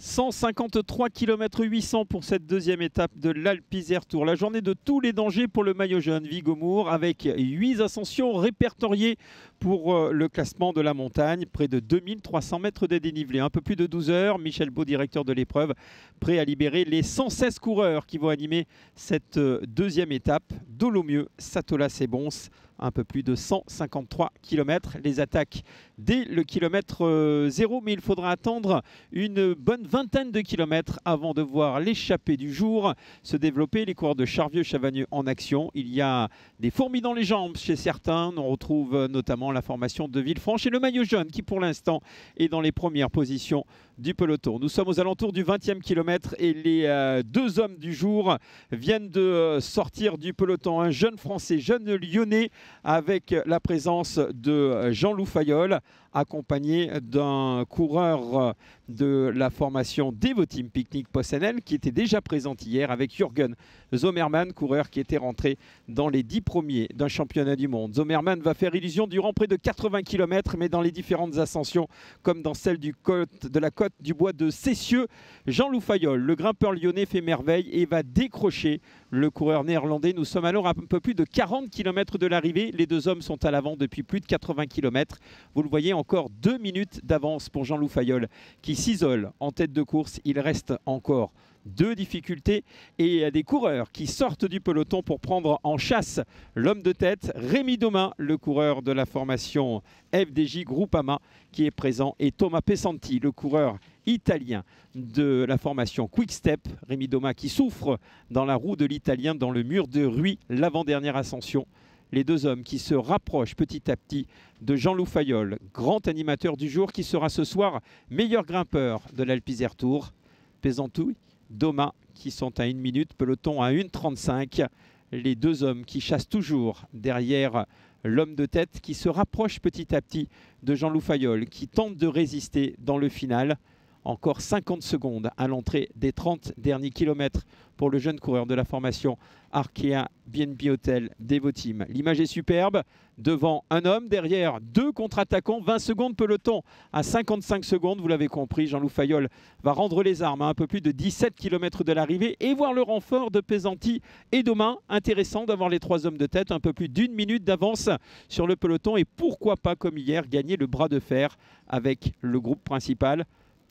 153 km 800 pour cette deuxième étape de l'Alpe Isère Tour. La journée de tous les dangers pour le maillot jaune Vigomour avec 8 ascensions répertoriées pour le classement de la montagne. Près de 2300 mètres de dénivelé, un peu plus de 12 heures. Michel Beau, directeur de l'épreuve, prêt à libérer les 116 coureurs qui vont animer cette deuxième étape. Dolomieu, Satolas et Bons. Un peu plus de 153 km. Les attaques dès le kilomètre 0, mais il faudra attendre une bonne vingtaine de kilomètres avant de voir l'échappée du jour se développer. Les coureurs de Charvieux-Chavagneux en action. Il y a des fourmis dans les jambes chez certains. On retrouve notamment la formation de Villefranche et le maillot jaune qui pour l'instant est dans les premières positions du peloton. Nous sommes aux alentours du 20e kilomètre et les deux hommes du jour viennent de sortir du peloton. Un jeune Français, jeune Lyonnais, avec la présence de Jean-Loup Fayolle, accompagné d'un coureur de la formation Devoteam Picnic Possenel qui était déjà présent hier avec Jürgen Zomerman, coureur qui était rentré dans les 10 premiers d'un championnat du monde. Zomerman va faire illusion durant près de 80 km, mais dans les différentes ascensions, comme dans celle de la côte du bois de Cessieux, Jean-Loup Fayolle, le grimpeur lyonnais, fait merveille et va décrocher le coureur néerlandais. Nous sommes alors à un peu plus de 40 km de l'arrivée. Les deux hommes sont à l'avant depuis plus de 80 km. Vous le voyez, encore 2 minutes d'avance pour Jean-Loup Fayolle qui s'isole en tête de course. Il reste encore 2 difficultés et des coureurs qui sortent du peloton pour prendre en chasse l'homme de tête, Rémi Domain, le coureur de la formation FDJ Groupama qui est présent, et Thomas Pesanti, le coureur italien de la formation Quick Step. Rémi Domain qui souffre dans la roue de l'italien dans le mur de Ruy, l'avant-dernière ascension. Les deux hommes qui se rapprochent petit à petit de Jean-Loup Fayolle, grand animateur du jour qui sera ce soir meilleur grimpeur de l'Alpe Isère Tour. Pesanti, Domain qui sont à 1 minute, peloton à 1,35. Les deux hommes qui chassent toujours derrière l'homme de tête qui se rapproche petit à petit de Jean-Loup Fayolle qui tente de résister dans le final. Encore 50 secondes à l'entrée des 30 derniers kilomètres pour le jeune coureur de la formation Arkea BNB Hotel Devoteam. L'image est superbe. Devant un homme, derrière 2 contre-attaquants, 20 secondes peloton à 55 secondes. Vous l'avez compris, Jean-Loup Fayolle va rendre les armes à un peu plus de 17 km de l'arrivée et voir le renfort de Pesanti et Domain. Intéressant d'avoir les 3 hommes de tête, un peu plus d'1 minute d'avance sur le peloton et pourquoi pas, comme hier, gagner le bras de fer avec le groupe principal.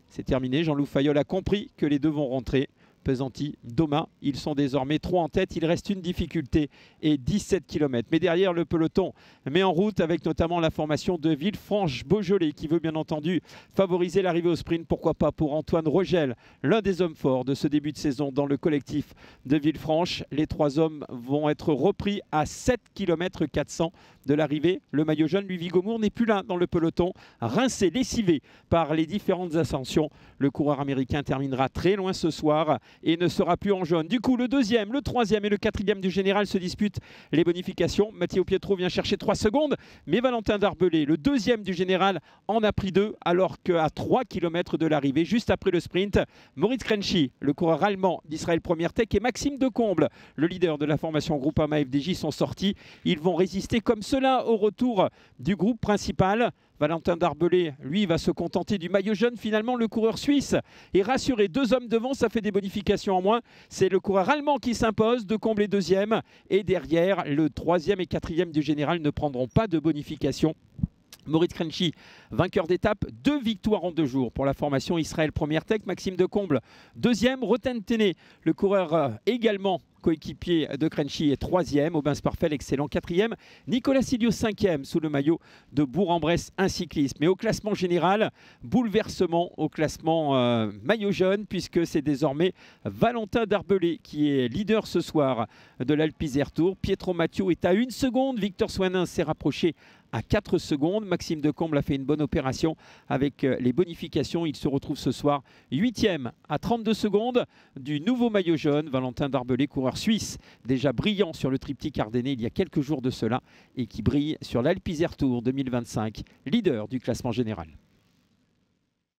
C'est terminé, Jean-Loup Fayolle a compris que les deux vont rentrer. Pesanti, Domain, ils sont désormais 3 en tête. Il reste une difficulté et 17 km. Mais derrière, le peloton met en route avec notamment la formation de Villefranche-Beaujolais qui veut bien entendu favoriser l'arrivée au sprint. Pourquoi pas pour Antoine Rogel, l'un des hommes forts de ce début de saison dans le collectif de Villefranche. Les 3 hommes vont être repris à 7 km 400 de l'arrivée. Le maillot jaune, lui, Vigomour, n'est plus là dans le peloton. Rincé, lessivé par les différentes ascensions. Le coureur américain terminera très loin ce soir et ne sera plus en jaune. Du coup, le 2e, le 3e et le 4e du général se disputent les bonifications. Matteo Pietro vient chercher 3 secondes, mais Valentin Darbelay, le 2e du général, en a pris 2, alors qu'à 3 km de l'arrivée, juste après le sprint, Moritz Krenchi, le coureur allemand d'Israël Première Tech, et Maxime Decomble, le leader de la formation Groupama FDJ, sont sortis. Ils vont résister comme cela au retour du groupe principal. Valentin Darbelay, lui, va se contenter du maillot jaune. Finalement, le coureur suisse est rassuré. 2 hommes devant, ça fait des bonifications en moins. C'est le coureur allemand qui s'impose, Decomble est 2e. Et derrière, le 3e et 4e du général ne prendront pas de bonification. Moritz Krenchi, vainqueur d'étape, 2 victoires en 2 jours pour la formation Israël Première Tech. Maxime Decomble, 2e. Roten Tene, le coureur également coéquipier de Krenchi, est 3e. Aubin Sparfel, excellent, 4e. Nicolas Silio, 5e sous le maillot de Bourg-en-Bresse, un cycliste. Mais au classement général, bouleversement au classement maillot jaune, puisque c'est désormais Valentin Darbelay qui est leader ce soir de l'Alpe Isère Tour. Pietro Mathieu est à 1 seconde. Victor Swanin s'est rapproché à 4 secondes. Maxime Decomble a fait une bonne opération avec les bonifications. Il se retrouve ce soir 8e à 32 secondes du nouveau maillot jaune. Valentin Darbelay, coureur suisse, déjà brillant sur le triptyque ardennais il y a quelques jours de cela et qui brille sur l'Alpe Isère Tour 2025, leader du classement général.